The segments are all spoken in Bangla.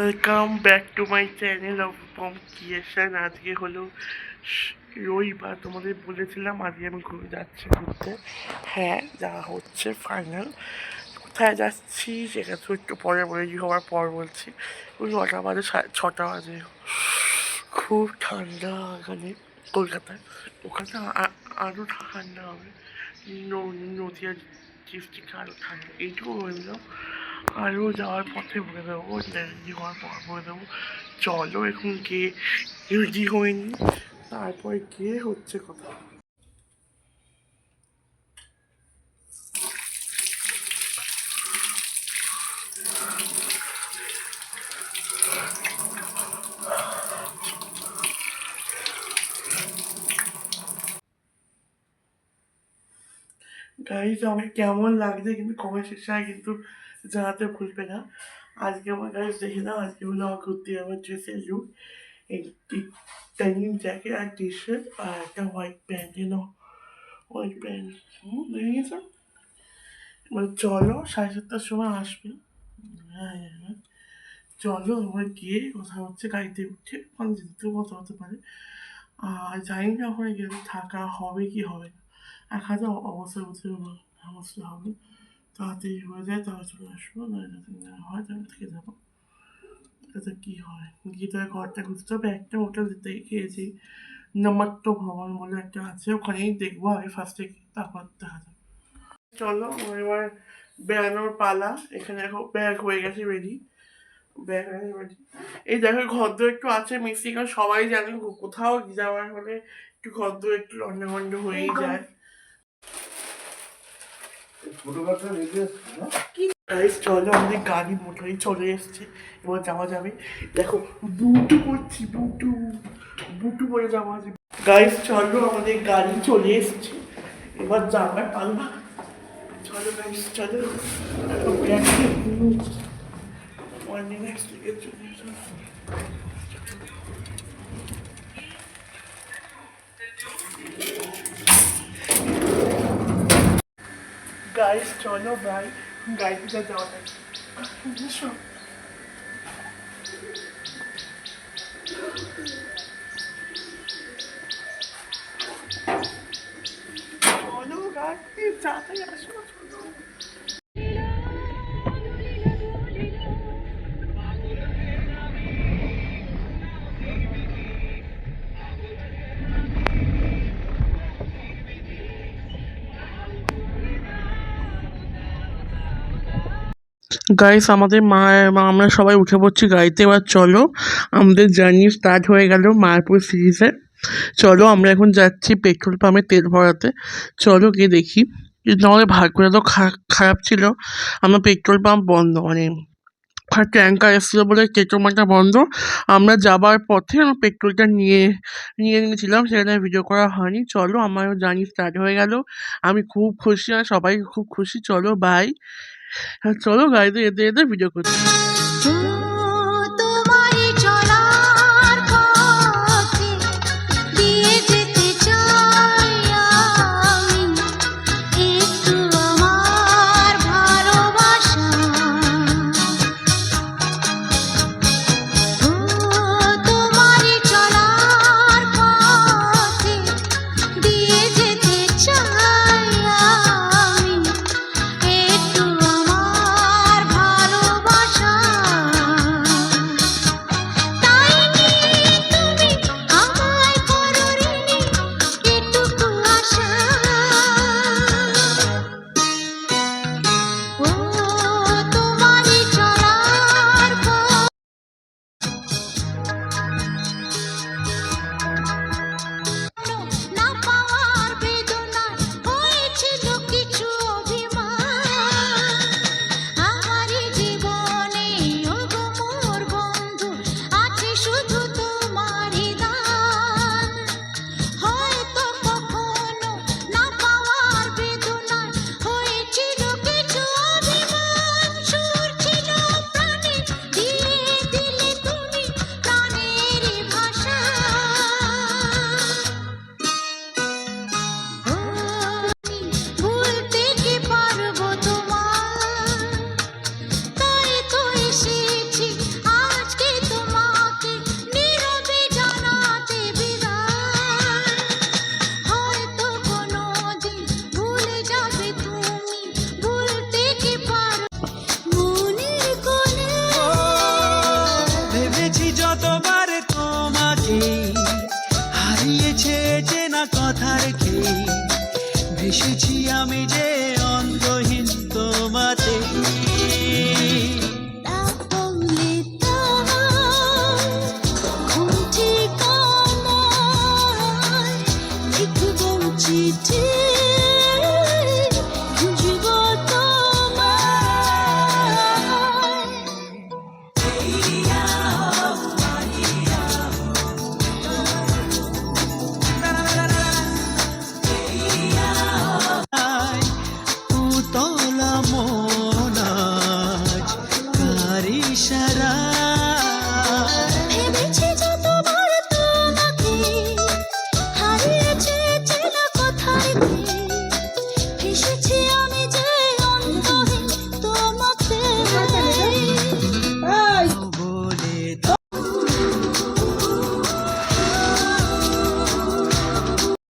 Welcome back to my channel of Pom creation. আজকে হলো রবিবার, তোমাদের বলেছিলাম আজকে আমি ঘুরে যাচ্ছি ঘুরতে। হ্যাঁ, যা হচ্ছে ফাইনাল। কোথায় যাচ্ছি সেটা তো একটু পরে রেডি হওয়ার পর বলছি। 9টা বাজে, 6টা বাজে। খুব ঠান্ডা এখানে কলকাতায়। ওখানে আরও ঠান্ডা হবে, নদিয়া ডিস্ট্রিক্টে আরও ঠান্ডা। এইটুকু বললাম। আরও যাওয়ার পথে বলে দেবো, রেডি হওয়ার পর বলে দেবো। চলো এখন গিয়ে রেডি হয়নি, তারপরে গিয়ে হচ্ছে কথা। গাইজ আমাকে কেমন লাগছে কিন্তু কমেন্ট সেকশনে কিন্তু জানাতে ভুলবে না। আজকে আমার গাইজ দেখে নাও, আজকে হলো আমার ঘুরতে যাওয়ার ড্রেসের লুক। একটি ডেনিম জ্যাকেট আর টি শার্ট আর একটা হোয়াইট প্যান্ট, হোয়াইট প্যান্ট দেখে গেছো। এবার চলো 7:30টার সময় আসবে। হ্যাঁ হ্যাঁ হ্যাঁ, চলো আমার গিয়ে কথা হচ্ছে, গাড়িতে উঠছে, ওখানে যেতেও কথা হতে পারে। আর জানি না ওখানে গেলে থাকা হবে কি হবে না। 1,000 অবস্থায় বুঝতে অবস্থা হবে। তাড়াতাড়ি হয়ে যায় তাহলে চলে আসবো, না যদি না হয় তাহলে থেকে যাবো। তাতে কী হয়, গিয়ে তার ঘরটা খুঁজতে হবে। একটা হোটেল খেয়েছি, নমত্ত ভবন বলে একটা আছে, ওখানেই দেখবো আগে ফার্স্টে, তারপর দেখা যাবে। চলো এবার বেড়ানোর পালা। এখানে এখন ব্যাগ হয়ে গেছে রেডি, ব্যাগ রেডি। এই দেখো ঘরদো একটু আছে মিসিং, আর সবাই জানে কোথাও যাওয়ার হলে একটু ঘরদো একটু লন্ডভন্ড হয়েই যায়। চলো আমাদের গাড়ি মোটরই চলে এসছে, এবার যাওয়া যাবে। দেখো বুটু করছি, বুটু বুটু বলে যাওয়া যাবে। গাইস চলো আমাদের গাড়ি চলে এসছে, এবার যাবার পাল্লা। চলো গাইস চলো, গাইস চলো ভাই, গাড়িতে যাওয়া যাবে। চলো গাড়ি যাতাই আসো। গাইস আমাদের আমরা সবাই উঠে পড়ছি গাড়িতে। এবার চলো আমাদের জার্নি স্টার্ট হয়ে গেল মায়াপুর সিরিজে। চলো আমরা এখন যাচ্ছি পেট্রোল পাম্পে তেল ভরাতে। চলো গিয়ে দেখি। কিন্তু আমাদের ভাগ্যটা তো খারাপ ছিল, আমরা পেট্রোল পাম্প বন্ধ, মানে ট্যাঙ্কার এসেছিলো বলে পেট্রোল পাম্পটা বন্ধ। আমরা যাবার পথে আমরা পেট্রোলটা নিয়ে নিয়েছিলাম, সেখানে ভিডিও করা হয়নি। চলো আমারও জার্নি স্টার্ট হয়ে গেল, আমি খুব খুশি আর সবাই খুব খুশি। চলো বাই। হ্যাঁ চলো গাড়িতে যেতে যেতে ভিডিও করছি।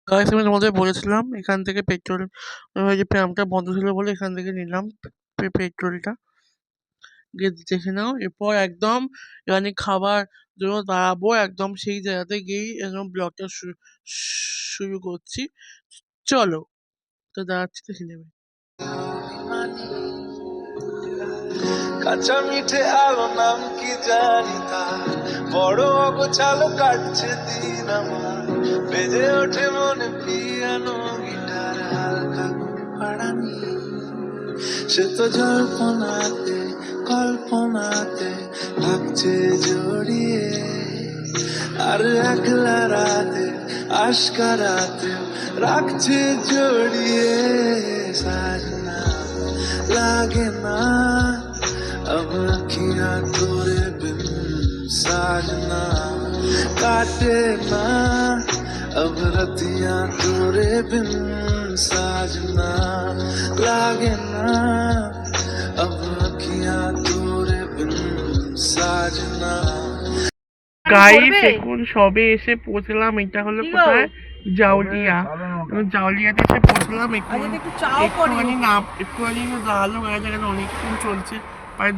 গাইস আমি তোমাদের বলেছিলাম এখান থেকে পেট্রোল যে পাম্পটা বন্ধ ছিল বলে এখান থেকে নিলাম পেট্রোলটা। গিয়ে দেখে নাও, এরপর একদম এখানে খাবার জন্য দাঁড়াবো, একদম সেই জায়গাতে গিয়েই একদম ব্লগটা শুরু করছি। চলো, তো দাঁড়াচ্ছি, দেখে নেবে। কাঁচা মিঠে আলো নাম কি জানি তা, বড় অগোছালো কাটছে দিন আমার, বেজে ওঠে মনে পিয়ানো গিটার হালকা পাড়ানি, সে তো জল্পনাতে কল্পনাতে থাকছে জড়িয়ে, আর একলা রাতে আশকারাতে রাখছে জড়িয়ে। সাজনা লাগে না अब अखियां तोरे बिन, साजना काटे ना अब रतियां तोरे बिन, साजना लागे ना अब अखियां तोरे बिन, साजना। গাইস এখন সবে এসে পৌঁছলাম, এটা হলো কোথায়, জাউলিয়া। জাউলিয়াতে এসে পৌঁছলাম, একটুখানি দাঁড়ালো গাড়িটা, এখানে অনেকক্ষণ চলছে, প্রায়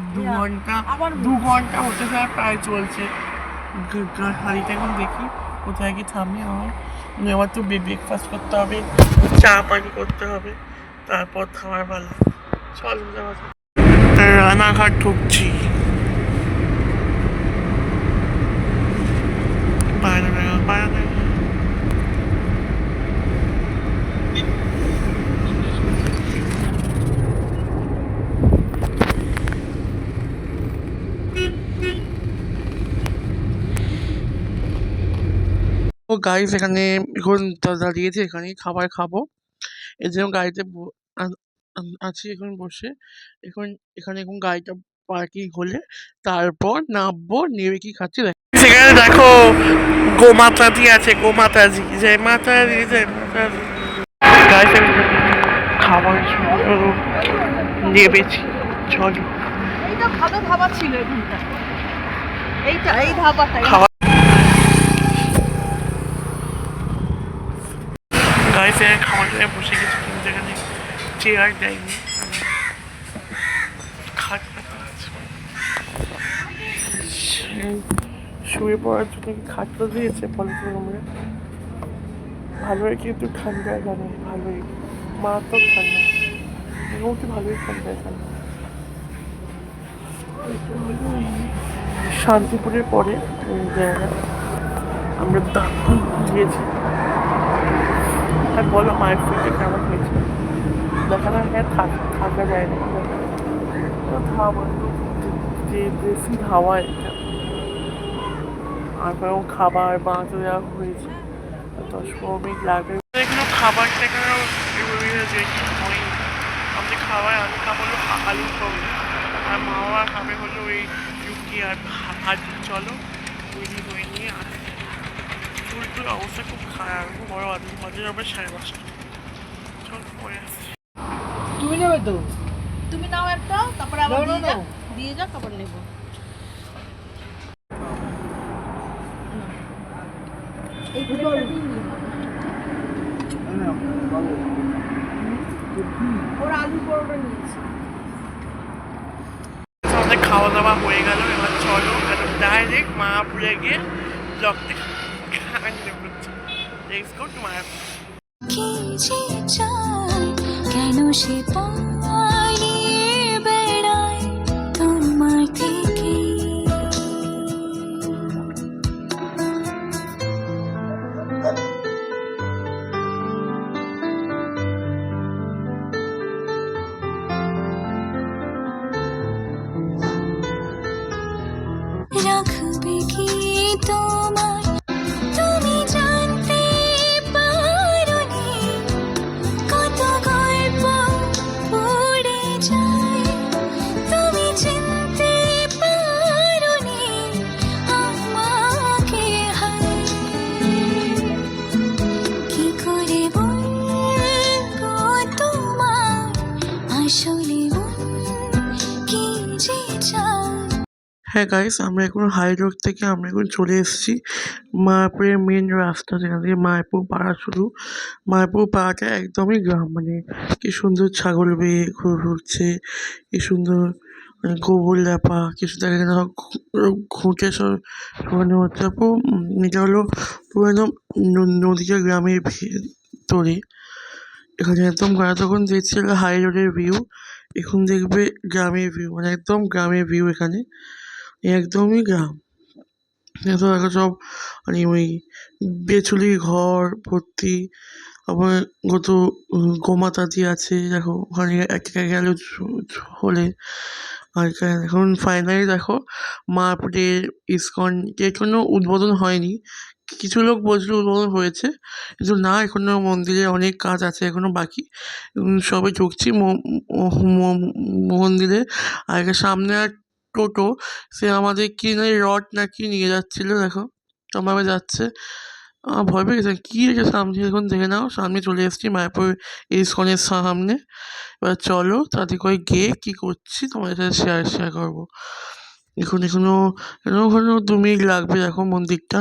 2 ঘন্টা হতে যায় প্রায় চলছে গাড়িটা। এখন দেখি কোথায় কি থামি আমার, এবার তো ব্রেকফাস্ট করতে হবে, চা পানি করতে হবে, তারপর থামার পালা। চল রানাঘাট ঢুকছি। ও গাইস এখানে এখন দাঁড়িয়েছি, এখানে খাবার খাবো, এই জন্য গাড়িতে আছি এখন বসে। এখন এখানে এখন গাড়িটা পার্কিং হলে তারপর নামবো, নেমে কি খাচ্ছি সেখানে দেখো, গোমাতাজি আছে, গোমাতাজি, জয় মাতাজি, জয় মাতাজি। গাইস আমি খাবার নেমেছি, চলো। এইটা ভালো ধাবা ছিল এখানটা, এইটা এই ধাবাটা। গাইস এখানে খাবার জন্য বসে গেছি, কিন্তু এখানে চেয়ার দেয়নি, শুয়ে পড়ার জন্য খাটটা দিয়েছে, বলো তো তোমরা। ভালোই কিন্তু ঠান্ডা এখানে, ভালোই মারাত্মক ঠান্ডা, মোটামুটি ভালোই ঠান্ডা এখানে। শান্তিপুরের পরে জায়গা আমরা গিয়েছি। আর বলো মায়ের ফিরতে কেমন হয়েছে, দেখা না হ্যাঁ থাকা যায় না, হাওয়া যে দেশি হাওয়া এটা, আর খাবার বাঁচতে দেওয়া হয়েছে, 10-15 মিনিট লাগবে। এগুলো খাবারটা এখানে হয়, আমাদের খাবার, আমি খাবো হলো আলুর দম, আর মা বাবা খাবে হলো ওই রুটি আর ভাজি। চলো ওই নিয়ে আসি। চুলটুর অবস্থা খুব খারাপ, বড় মাঝে যাবে 5:30। চল পরে আসছি। তুমি নেবে তো, তুমি নাও একটা, তারপরে আবার দিয়ে যাও, তারপর নেবো। ওর আলু পরোটা নিয়েছি। আমাদের খাওয়া দাওয়া হয়ে গেল, এবার চলো ডাইরেক্ট মায়াপুরে গিয়ে ব্লগটা কান্ডে করছি। Let's go to Mayapur. কেন সে পালিয়ে বেড়ায় তোমার থেকে, রাখবে কি তোমার, তুমি জানতে পারোনি কত গল্প হ্যাঁ গাইস, আমরা এখন হাই রোড থেকে আমরা এখন চলে এসেছি মায়াপুরের মেন রাস্তা, যেখান থেকে মায়াপুর পাড়া শুরু। মায়াপুর পাড়াটা একদমই গ্রাম, মানে কি সুন্দর ছাগল বেয়ে ঘুরছে, কি সুন্দর মানে গোবর ল্যাপা কিছু দেখা যায় না, ঘুঁটে সব মনে হচ্ছে পুরো এটা হলো পুরো একদম নদীয়া গ্রামের ভিতরে। এখানে একদম তখন দেখছিল হাই রোডের ভিউ, এখন দেখবে গ্রামের ভিউ, মানে একদম গ্রামের ভিউ। এখানে একদমই গ্রাম। এত দেখো সব মানে ওই বেচুলি ঘর ভর্তি, আবার কত গোমাতাদি আছে দেখো ওখানে একটা গেল হলে। আর এখন ফাইনালি দেখো মায়াপুরের ইসকন এখনো উদ্বোধন হয়নি। কিছু লোক বলছিল উদ্বোধন হয়েছে, কিন্তু না, এখনো মন্দিরে অনেক কাজ আছে এখনো বাকি। সবে ঢুকছি মন্দিরে। আর এখানে সামনে আর টোটো, সে আমাদের কি না রড না কি নিয়ে যাচ্ছিল, দেখো কেমনভাবে যাচ্ছে। আমার ভয় পেয়ে গেছে কী রেখে সামনে, এখন দেখে নাও সামনে চলে এসেছি মায়াপুর ইসকনের সামনে। এবার চলো তাতে করে গিয়ে কী করছি তোমাদের সাথে শেয়ার করবো। এখনো এখনো 2 মিনিট লাগবে। দেখো মন্দিরটা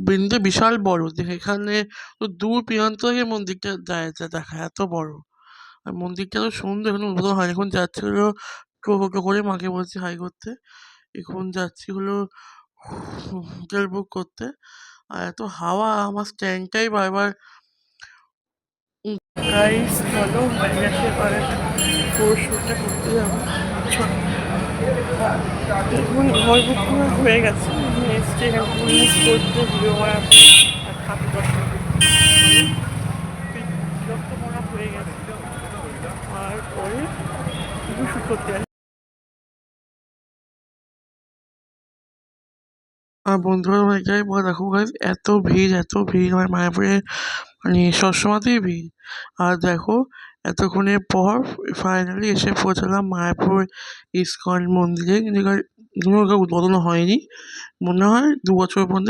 বিন্দু বিশাল বড়, দেখে এখানে তো দূর প্রান্ত থেকে মন্দিরটা দেখা এত বড়। আর মন্দিরটা তো সুন্দর, এখন উদ্বোধন হয়। এখন যাচ্ছে হলো টোটো করে, মাকে বলছি হাই করতে। এখন যাচ্ছি হলো হোটেল বুক করতে। আর এত হাওয়া, আমার স্ট্যান্ডটাই বারবার। গাইস চলো এবারে শুটটা করতে যাবো। এখন ঘর বুক করা হয়ে গেছে, এসছি এখানে পুলিশ করতে ভিডিও করা আর ঠাকুর দর্শন বিরক্ত করা হয়ে গেছে। আর পরে শুট করতে আসি। আর বন্ধুরা যাই বলে দেখো গাইস, এত ভিড় আমার মায়াপুরে, মানে সবসময়তেই ভিড়। আর দেখো এতক্ষণের পর ফাইনালি এসে পৌঁছালাম মায়াপুর ইসকন মন্দিরে, কিন্তু উদ্বোধন হয়নি, মনে হয় 2 বছর পর্যন্ত।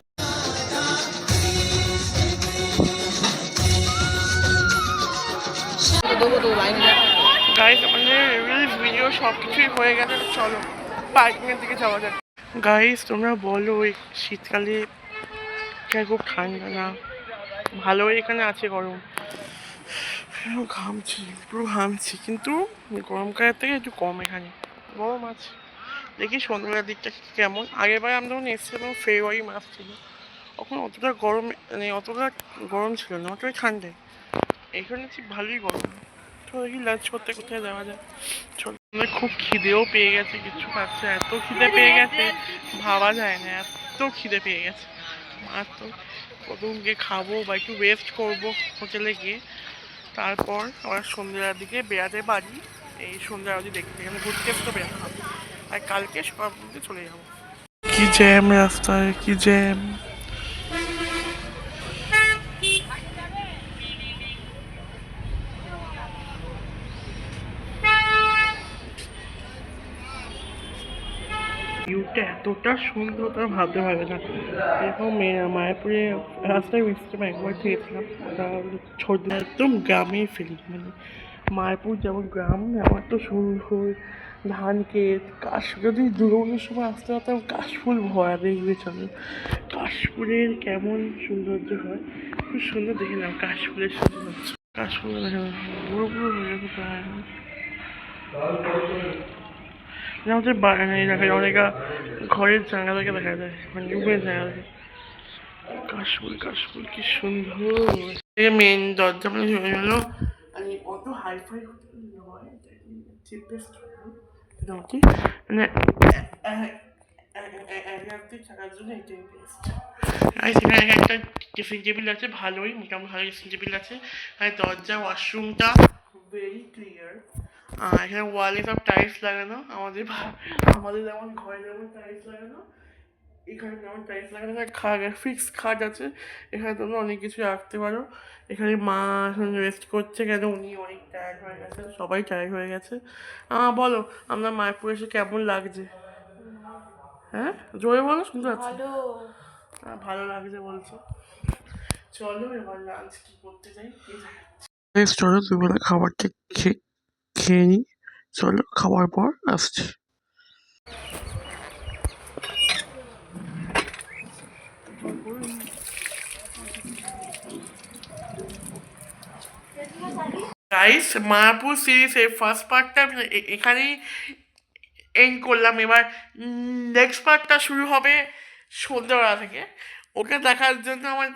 গাইস আমাদের রিলস ভিডিও সব কিছুই হয়ে গেছে, চলো পার্কিংয়ের দিকে যাওয়া যাক। গাইস তোমরা বলো এই শীতকালে খুব ঠান্ডা না, ভালোই এখানে আছে গরম, পুরো ঘামছি, কিন্তু গরমকালের থেকে একটু কম এখানে গরম আছে। দেখি সন্ধ্যাবেলার দিকটা কেমন। আগেরবার আমরা যখন এসেছিলাম ফেব্রুয়ারি মাস ছিল, তখন অতটা গরম, মানে অতটা গরম ছিল না, অতটাই ঠান্ডায়। এখানে ঠিক ভালোই গরম। তো দেখি লাঞ্চ করতে কোথায় যাওয়া যায়, চলো। আমার খুব খিদেও পেয়ে গেছে, কিছু পাচ্ছে, এত খিদে পেয়ে গেছে ভাবা যায় না, এত খিদে পেয়ে গেছে। আর তো প্রথম গিয়ে খাবো বা একটু রেস্ট করবো হোটেলে গিয়ে, তারপর আবার সন্ধ্যার দিকে বেড়াতে পারি। এই সন্ধ্যা অবধি দেখতে এখানে ঘুরতে তো বেড়াতে হবে, আর কালকে সকাল পর্যন্ত চলে যাবো। কি জ্যাম রাস্তায়, কি জ্যাম। ভিউটা এতটা সুন্দর তারা ভাবতে পারবে না। এরকম মায়াপুরে রাস্তায় মিশতে একবার খেয়েছিলাম, ওটা ছোট একদম গ্রামের ফিলিং, মানে মায়াপুর যেমন গ্রাম আমার তো সুন্দর ধান ক্ষেত যদি দুর্গাপুজোর সময় আসতে পারতাম, কাশফুল ভরা দেখবে চলো কাশফুলের কেমন সৌন্দর্য হয়, খুব সুন্দর দেখে নাও কাশফুলের সৌন্দর্য। কাশফুল দেখে পুরো হয়ে গেছে প্রায়। আমাদের দেখা যায় অনেক ঘরের জায়গা থেকে দেখা যায়, মানে রুমের জায়গা থেকে কাশফুল কি সুন্দর। মেন দরজা মানে হলো অত হাইফাই নয়, চিপেস্ট মোটামুটি, মানে থাকার জন্য এটাই বেস্ট। আর সেখানে একটা ড্রেসিং টেবিল আছে, ভালোই মোটামুটি ভালো ড্রেসিং টেবিল আছে। আর দরজা ওয়াশরুমটা ভেরি ক্লিয়ার। এখানে ওয়ালে সব টাইলস লাগানো, আমাদের যেমন ঘরে যেমন টাইলস লাগানো, এখানে যেমন টাইলস লাগানো। ফিক্স খাট আছে, এখানে তোমরা অনেক কিছু রাখতে পারো। এখানে মা এখন রেস্ট করছে, কেন উনি অনেক টায়ার্ড হয়ে গেছে, সবাই টায়ার্ড হয়ে গেছে। বলো আমরা মায়াপুর এসে কেমন লাগছে? হ্যাঁ জোরে বলো, শুনতে পাচ্ছি। ভালো লাগছে বলছো, চলো এবার লাঞ্চ কি করতে যাই। চলো দুবেলা খাবারটা খেয়ে নিই, চলো খাওয়ার পর আসছি। গাইস মায়াপুর সিরিজের ফার্স্ট পার্টটা আমি এখানেই এন্ড করলাম। এবার নেক্সট পার্টটা শুরু হবে সন্ধ্যাবেলা থেকে। ওকে দেখার জন্য আমার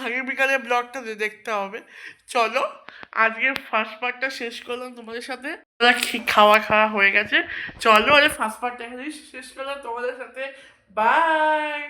আগের বিকালে ব্লগটা দেখতে হবে। চলো আজকে ফার্স্ট পার্টটা শেষ করলাম তোমাদের সাথে। খাওয়া হয়ে গেছে, চলো আরে ফার্স্ট পার্টটা এখানেই শেষ করলাম তোমাদের সাথে। বাই।